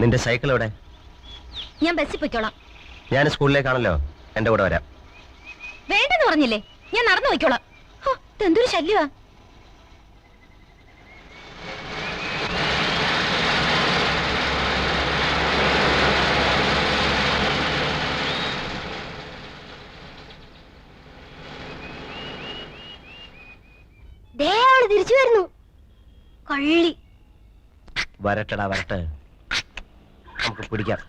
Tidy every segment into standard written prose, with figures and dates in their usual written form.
നിന്റെ സൈക്കിൾ എവിടെ? ഞാൻ ബസ്സിൽ പോയിക്കോളാം. ഞാൻ സ്കൂളിലേക്കാണല്ലോ, എന്റെ കൂടെ വരാം. വേണ്ടെന്ന് പറഞ്ഞില്ലേ, ഞാൻ നടന്നു പോയിക്കോളാം. എന്തൊരു ശല്യമാ. തിരിച്ചു വരുന്നു. കള്ളി. വരട്ടടാ വരട്ടെ, നമുക്ക് പിടിക്കാം.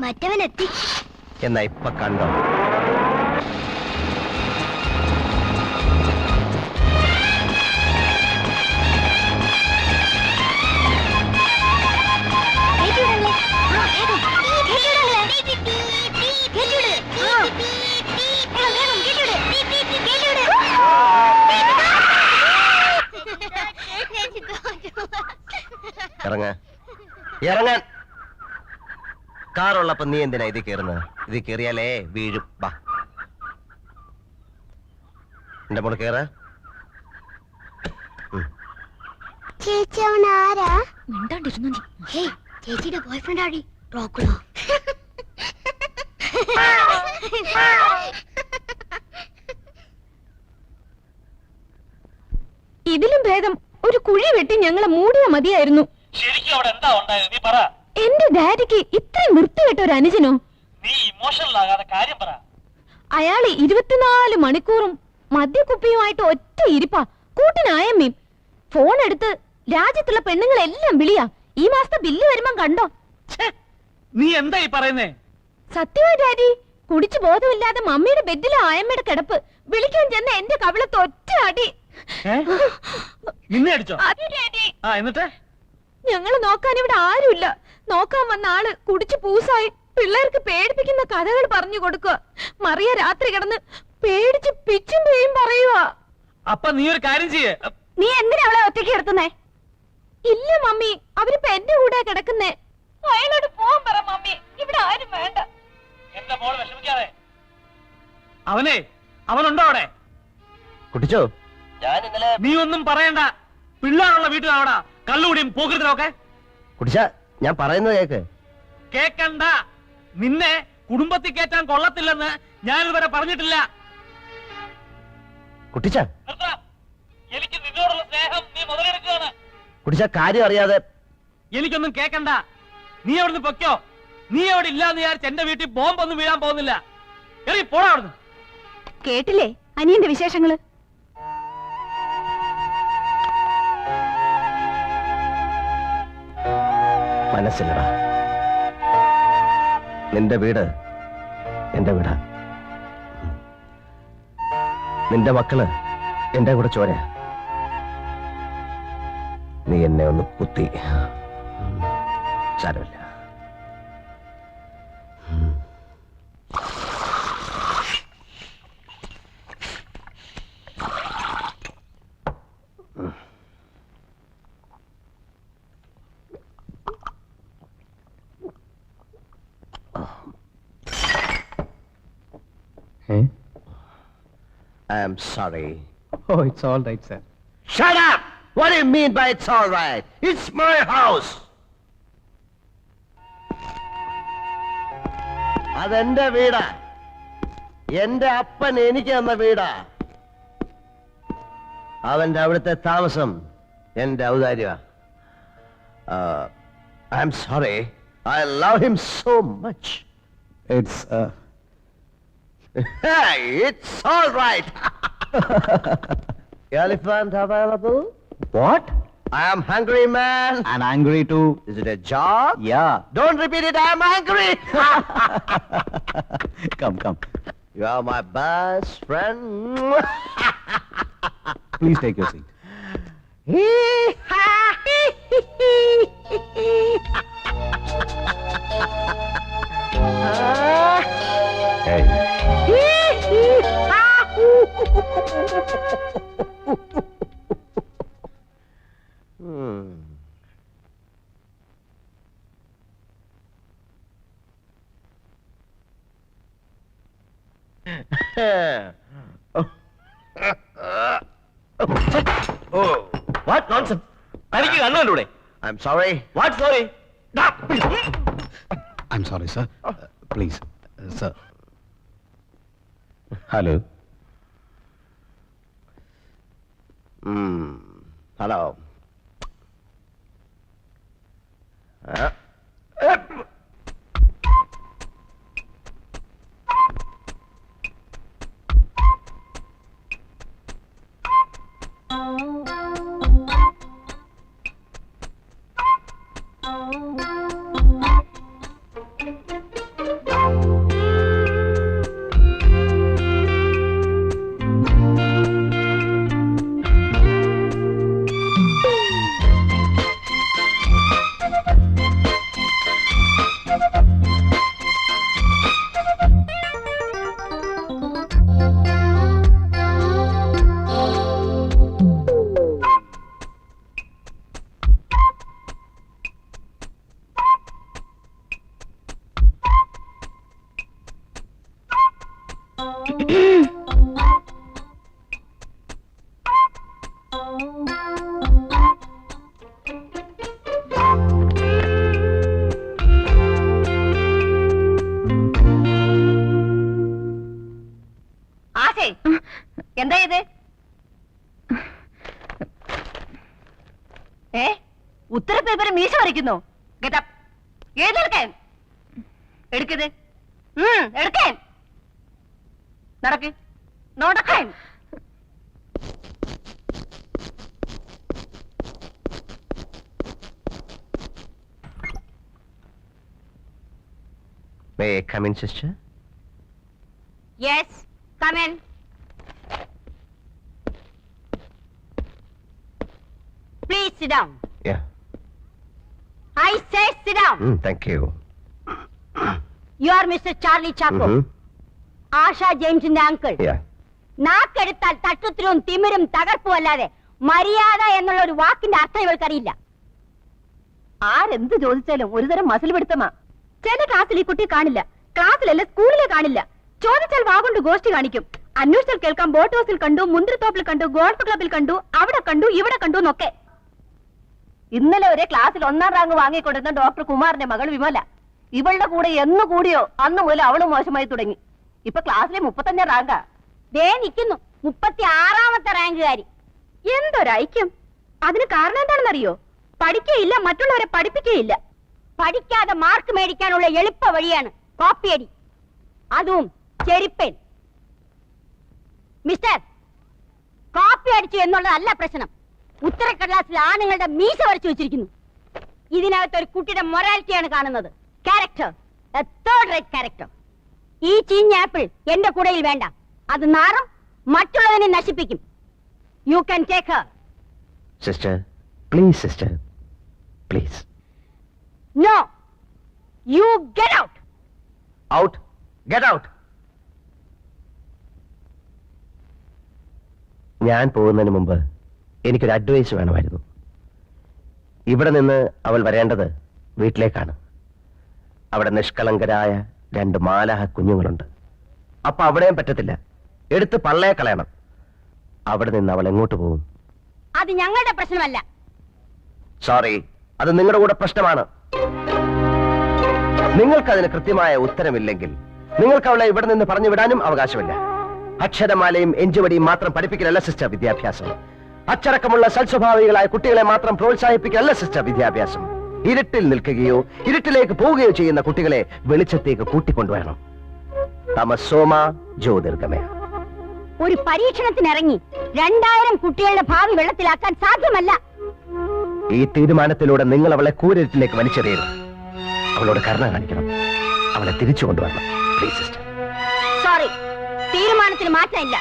മറ്റവനെത്തി. എന്നാ ഇപ്പൊ കണ്ടോ? ഇറങ്ങാൻ. കാറുള്ളപ്പോ നീ എന്തിനാ ഇത് കേറുന്നത്? ഇത് കേറിയാലേ വീഴും. വാ എന്റെ മോള് കേറ. ചേച്ചിയുടെ ബോയ്ഫ്രണ്ട് ആടി റോക്കുളോ. ഇതിലും ഭേദം ഒരു കുഴി വെട്ടി ഞങ്ങളെ മൂടിയ മതിയായിരുന്നു. എന്റെ ഡാഡിക്ക് ഇത്രയും വൃത്തികെട്ട ഒരു അനുജനോ? അയാള് 24 മണിക്കൂറും മദ്യക്കുപ്പിയുമായിട്ട് ഒറ്റ ഇരിപ്പാ. കൂട്ടിനായമ്മയും ഫോൺ എടുത്ത് രാജ്യത്തുള്ള പെണ്ണുങ്ങളെല്ലാം വിളിയാ. ഈ മാസത്തെ ബില്ല് വരുമ്പം കണ്ടോ? നീ എന്തായി പറയുന്നേ? സത്യമായി ഡാഡി, കുടിച്ചു ബോധമില്ലാതെ മമ്മിയുടെ ബെഡിലെ ആയമ്മയുടെ കിടപ്പ്. വിളിക്കാൻ ചെന്ന എന്റെ കവിളത്ത് ഒറ്റ അടി. നിന്നെ അടിച്ചോ? എന്നിട്ട് ഞങ്ങള് നോക്കാൻ ഇവിടെ ആരുമില്ല. നോക്കാൻ വന്ന ആള് കുടിച്ചു പൂസായി പിള്ളേർക്ക് പേടിപ്പിക്കുന്ന കഥകൾ പറഞ്ഞു കൊടുക്കുക. മറിയ രാത്രി കിടന്ന് പേടിച്ച് പിച്ചും പേയും പറയുവാ. അപ്പൊ നീ ഒരു കാര്യം ചെയ്യേ. നീ എന്തിനാ അവളെ ഒറ്റയ്ക്ക് എടുത്തുന്നേ? ഇല്ല മമ്മി, അവരിപ്പോ എന്റെ കൂടെ കിടക്കുന്നേ. അയാളോട് പോവാൻ പറ മമ്മി, ഇവിടെ ആരും വേണ്ട. എന്റെ മോള് വിഷമിക്കാതെ. അവനുണ്ടോ അവിടെ? കുട്ടിച്ചോ, നീ ഒന്നും പറയണ്ട. പിള്ളേരുള്ള വീട്ടിലാവടാ കള്ളുകൂടിയും പോകരുതലൊക്കെ. കുട്ടിച്ച, ഞാൻ പറയുന്നത് കേക്ക്. കേക്കണ്ട. നിന്നെ കുടുംബത്തിൽ കയറ്റാൻ കൊള്ളത്തില്ലെന്ന് ഞാനിതുവരെ പറഞ്ഞിട്ടില്ല. കുട്ടിച്ച, എനിക്ക് നിന്നോടുള്ള സ്നേഹം നീ മുതലെടുക്കുകയാണ്. കുട്ടിച്ച, കാര്യം അറിയാതെ. എനിക്കൊന്നും കേക്കണ്ട. നീ അവിടുന്ന് പൊയ്ക്കോ. നീ അവിടെ ഇല്ലാന്ന് വിചാരിച്ച് എന്റെ വീട്ടിൽ ബോംബൊന്നും വീഴാൻ പോകുന്നില്ല. എറി പോടാ അവിടുന്ന്. കേട്ടില്ലേ അനിയന്റെ വിശേഷങ്ങള്? മനസ്സിലടാ, നിന്റെ വീട് എന്റെ വീടാ. നിന്റെ മക്കള് എന്റെ കൂടെ ചോര. നീ എന്നെ ഒന്ന് കുത്തി, സാരമില്ല. I'm sorry. Oh, it's all right, sir. Shut up! What do you mean by it's all right? It's my house. അതെന്റെ വീടാ. എന്റെ അപ്പൻ എനിക്ക് തന്ന വീടാ. അവന്റെ അവിടുത്തെ താമസം എന്റെ ഔദാര്യ. I'm sorry. I love him so much. It's Hey, it's all right. Elephant available? what? I am hungry, man. I'm angry too. Is it a job? Yeah. Don't repeat it. I am angry. Come. You are my best friend. Please take your seat. Hey. What nonsense? തനിക്ക് കണ്ണൂടെ? I'm sorry. What sorry? I'm sorry, sir. Please, sir. Hello. Hello. എന്താ ഇത്? ഉത്തര paper മീശ വരയ്ക്കുന്നു. ഏതെടുക്കാൻ എടുക്കത് എടുക്കാൻ നടക്ക് നോടക്കാൻ. May I come in, sister? Yes, come in. Please sit down. Yeah. I say sit down. Thank you. You are Mr. Charlie Chaco. Asha James in the uncle. Yeah. നാക്കെടുത്താൽ തട്ടുത്തിരും തിമിരും തകർപ്പും അല്ലാതെ മര്യാദ എന്നുള്ള ഒരു വാക്കിന്റെ അർത്ഥം ഇവൾക്കറിയില്ല. ആരെന്ത് ചോദിച്ചാലും ഒരുതരം മസിൽ പിടുത്തമാ. ചില ക്ലാസ്സിൽ ഈ കുട്ടി കാണില്ല, ക്ലാസ്സിലല്ല സ്കൂളിലെ കാണില്ല. ചോദിച്ചാൽ വാഗൊണ്ട് ഗോഷ്ടി കാണിക്കും. അന്വേഷിച്ചാൽ കേൾക്കാം ബോട്ട് ഹൗസിൽ കണ്ടു, മുന്തിരിത്തോപ്പിൽ കണ്ടു, ഗോൾഫ് ക്ലബിൽ കണ്ടു, അവിടെ കണ്ടു, ഇവിടെ കണ്ടു എന്നൊക്കെ. ഇന്നലെ ഒരേ ക്ലാസ്സിൽ 1ാം റാങ്ക് വാങ്ങിക്കൊണ്ടിരുന്ന ഡോക്ടർ കുമാറിന്റെ മകൾ വിമല ഇവളുടെ കൂടെ എന്ന് കൂടിയോ അന്ന് മുതൽ അവള് മോശമായി തുടങ്ങി. ഇപ്പൊ ക്ലാസ്സിലെ 35ാം റാങ്കാ. ദേ നിൽക്കുന്നു 36ാമത്തെ റാങ്കുകാരി. എന്തൊരൈക്യം! അതിന് കാരണം എന്താണെന്നറിയോ? പഠിക്കുകയില്ല, മറ്റുള്ളവരെ പഠിപ്പിക്കുകയില്ല. പഠിക്കാതെ മാർക്ക് മേടിക്കാനുള്ള എളുപ്പ വഴിയാണ് കോപ്പിയടി, അതും ചെരിപ്പൻ. മിസ്റ്റർ, കോപ്പി അടിച്ചു എന്നുള്ളതല്ല പ്രശ്നം. ഉത്തരക്കടലാസിൽ ആണുങ്ങളുടെ മീശ വരച്ചു വെച്ചിരിക്കുന്നു. ഇതിനകത്ത് ഒരു കുട്ടിയുടെ മൊറാലിറ്റിയാണ് കാണുന്നത്. Character, third rate character. ഈ ചീഞ്ഞ ആപ്പിൾ എന്റെ കൂടയിൽ വേണ്ട. അത് നാറും, മറ്റുള്ളതിനെ നശിപ്പിക്കും. You can take her. Sister, please, sister. Please. No, you get out. Out. Get out. ഞാൻ പോകുന്നതിന് മുമ്പ് എനിക്കൊരു അഡ്വൈസ് വേണമായിരുന്നു. ഇവിടെ നിന്ന് അവൾ വരേണ്ടത് വീട്ടിലേക്കാണ്. അവിടെ നിഷ്കളങ്കരായ 2 മാലാഹ കുഞ്ഞുങ്ങളുണ്ട്. അപ്പൊ അവിടെയും പറ്റത്തില്ല, എടുത്ത് പള്ളയെ കളയണം. അവിടെ നിന്ന് അവൾ എങ്ങോട്ട് പോകും? അത് ഞങ്ങളുടെ പ്രശ്നമല്ല. സോറി, അത് നിങ്ങളുടെ കൂടെ പ്രശ്നമാണ്. നിങ്ങൾക്കതിന് കൃത്യമായ ഉത്തരമില്ലെങ്കിൽ നിങ്ങൾക്ക് അവളെ ഇവിടെ നിന്ന് പറഞ്ഞു വിടാനും അവകാശമില്ല. അക്ഷരമാലയും എഞ്ചുവടിയും മാത്രം പഠിപ്പിക്കലല്ല സിസ്റ്റർ വിദ്യാഭ്യാസം. അച്ചടക്കമുള്ള സൽസ്വഭാവികളായ കുട്ടികളെ മാത്രം പ്രോത്സാഹിപ്പിക്കലല്ല സിസ്റ്റർ വിദ്യാഭ്യാസം. ഇരുട്ടിൽ നിൽക്കുകയോ ഇരുട്ടിലേക്ക് പോവുകയോ ചെയ്യുന്ന കുട്ടികളെ വെളിച്ചത്തേക്ക് കൂട്ടിക്കൊണ്ടുവരണം. തമസോമ ജ്യോതിർഗമയ. ഒരു പരീക്ഷണത്തിനിറങ്ങി 2000 കുട്ടികളുടെ ഭാവി വെള്ളത്തിലാക്കാൻ സാധ്യമല്ല. ഈ തീരുമാനത്തിലൂടെ നിങ്ങൾ അവളെ കൂരിട്ടിലേക്ക് വലിച്ചെറിയരുത്. അവളോട് കരുണ കാണിക്കണം. അവളെ തിരിച്ചു കൊണ്ടുവരണം. Please sister. സോറി, തീരുമാനത്തിന് മാറ്റമില്ല.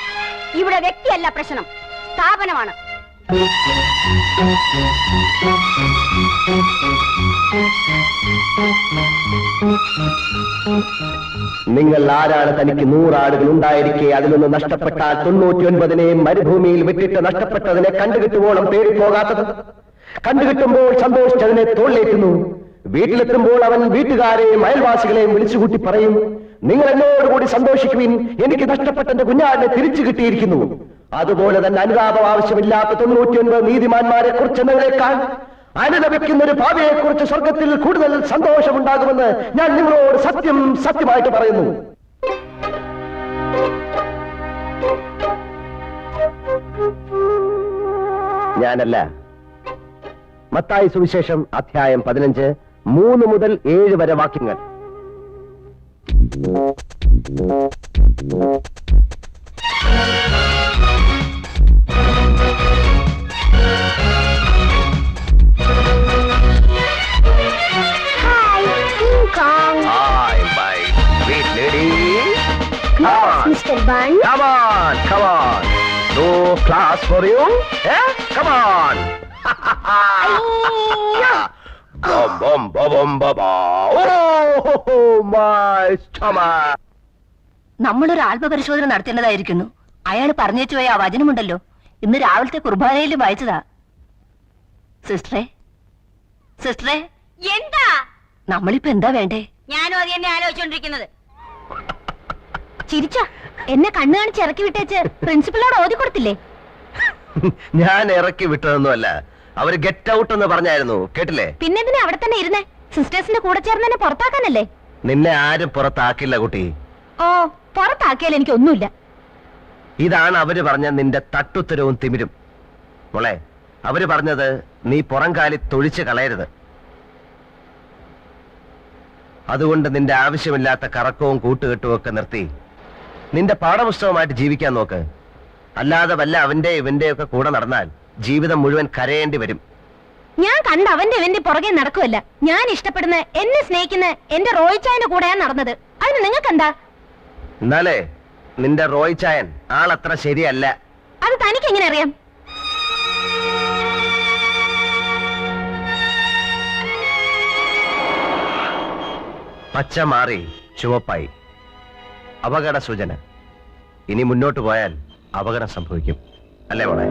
ഇവിടെ വ്യക്തിയല്ല പ്രശ്നം, സ്ഥാപനമാണ്. നിങ്ങൾ ആരാണ്? തനിക്ക് 100 ആടുകൾ ഉണ്ടായിരിക്കെ അതിലൊന്ന് നഷ്ടപ്പെട്ടാൽ 99 മരുഭൂമിയിൽ വിട്ടിട്ട് നഷ്ടപ്പെട്ടതിനെ കണ്ടുകിട്ടുവോളം തേടിപ്പോകാത്തത്. കണ്ടുകിട്ടുമ്പോൾ സന്തോഷിച്ചതിനെ തോളിലേറ്റുന്നു. വീട്ടിലെത്തുമ്പോൾ അവൻ വീട്ടുകാരെയും അയൽവാസികളെയും വിളിച്ചുകൂട്ടി പറയും, നിങ്ങൾ എന്നോടുകൂടി സന്തോഷിക്കുവിൻ, എനിക്ക് നഷ്ടപ്പെട്ട എന്റെ കുഞ്ഞാടിനെ തിരിച്ചു കിട്ടിയിരിക്കുന്നു. അതുപോലെ തന്നെ അനുതാപം ആവശ്യമില്ലാത്ത 99 നീതിമാന്മാരെ കുറിച്ചെന്നതിനേക്കാൾ അനുലപിക്കുന്ന ഒരു ഭാവിയെ കുറിച്ച് സ്വർഗത്തിൽ കൂടുതൽ സന്തോഷമുണ്ടാകുമെന്ന് ഞാൻ നിങ്ങളോട് സത്യമായിട്ട് പറയുന്നു. ഞാനല്ല. മത്തായി സുവിശേഷം അധ്യായം 15 3 മുതൽ 7 വരെ വാക്യങ്ങൾ. Hi, my sweet lady. Come on, Mr. Bun. come on, come on. No class for you? Eh? Come on. Bum bum bum bum bum bum. Oh, my stomach. നമ്മളൊരു ആത്മപരിശോധന നടത്തേണ്ടതായിരിക്കുന്നു. അയാൾ പറഞ്ഞേച്ചു പോയ ആ വചനമുണ്ടല്ലോ, ഇന്ന് രാവിലത്തെ കുർബാനയിൽ വായിച്ചതാ. സിസ്റ്ററെ, സിസ്റ്ററെ, എന്താ? നമ്മളിപ്പോ എന്താ വേണ്ടേ? ഞാനും അത് തന്നെ ആലോചിച്ചോണ്ടിരിക്കുന്നത്. ചിരിച്ച എന്നെ കണ്ണു കാണിച്ച് ഇറക്കി വിട്ടേച്ച് പ്രിൻസിപ്പളിനോട് ഓതി കൊടുത്തില്ലേ? ഞാൻ ഇറക്കി വിട്ടതൊന്നുമല്ല, അവര് ഗെറ്റ് ഔട്ട് എന്ന് പറഞ്ഞായിരുന്നു, കേട്ടില്ലേ? പിന്നെന്തിനാ അവിടെ തന്നെ ഇരുന്നേ? സിസ്റ്റേഴ്സിന്റെ കൂടെ ചേർന്ന് എന്നെ പുറത്താക്കാനല്ലേ? നിന്നെ ആരും പുറത്താക്കില്ല കുട്ടി. ഓ, പുറത്താക്കിയാൽ എനിക്ക് ഒന്നുമില്ല. ഇതാണ് അവര് പറഞ്ഞ നിന്റെ തട്ടുത്തരവും തിമിരും. മോളെ, അവര് പറഞ്ഞത് നീ പുറം കാലി തൊഴിച്ച് കളയരുത്. അതുകൊണ്ട് നിന്റെ ആവശ്യമില്ലാത്ത കറക്കവും കൂട്ടുകെട്ടും ഒക്കെ നിർത്തി നിന്റെ പാഠപുസ്തകമായിട്ട് ജീവിക്കാൻ നോക്ക്. അല്ലാതെ വല്ല അവന്റെ ഇവന്റെ ഒക്കെ കൂടെ നടന്നാൽ ജീവിതം മുഴുവൻ കരയേണ്ടി വരും. ഞാൻ കണ്ട അവന്റെ ഇവന്റെ പുറകെ നടക്കുമല്ല. ഞാൻ ഇഷ്ടപ്പെടുന്ന, എന്നെ സ്നേഹിക്കുന്ന എന്റെ റോയിച്ചായന്റെ കൂടെയാണ് നടന്നത്. അതിന് നിങ്ങൾക്കെന്താ? എന്നാലേ നിന്റെ റോയ് ചായൻ ആളത്ര ശരിയല്ല. അത് തനിക്ക് എങ്ങനെ അറിയാം? പച്ച മാറി ചുവപ്പായി. അപകട സൂചന. ഇനി മുന്നോട്ട് പോയാൽ അപകടം സംഭവിക്കും, അല്ലേ മോളെ?